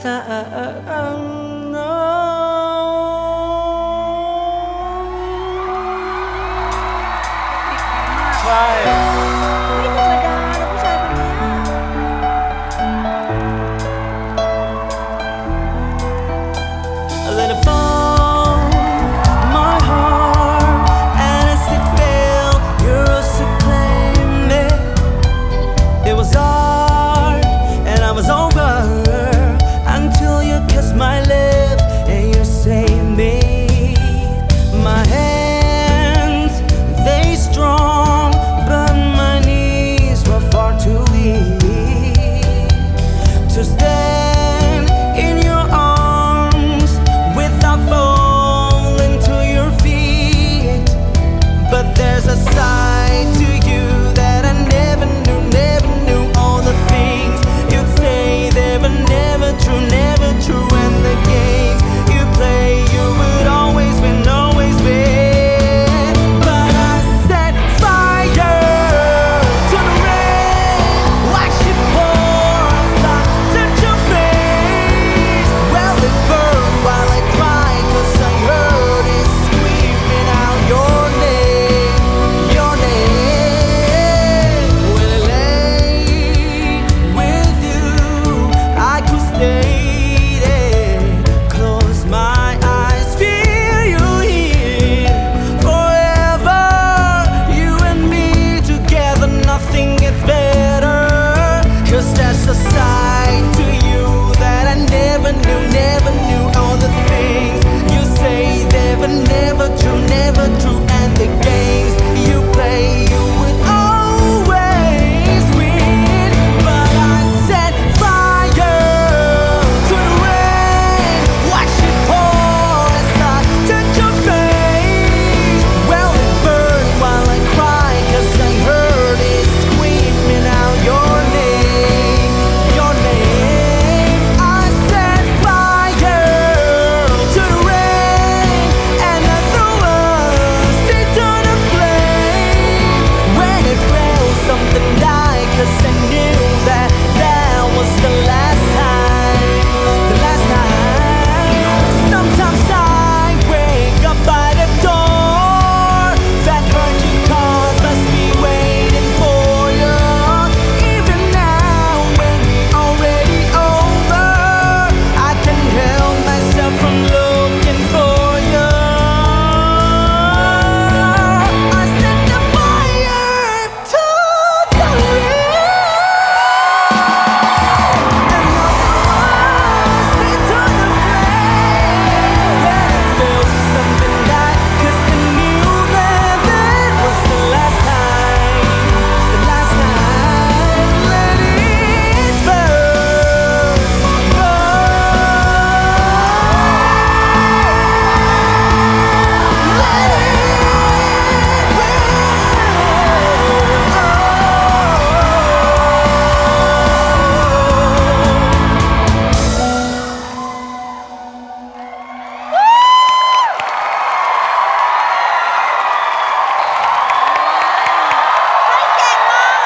ใช่ ไม่ธรรมดานะผู้ชายคนเนี้ย I let it fall, my heart, and as it fell, yours to claim it. It was hard, and I was over until you kissed my lips and you saved me. My hands, they strong, but my knees were far too weak to stay.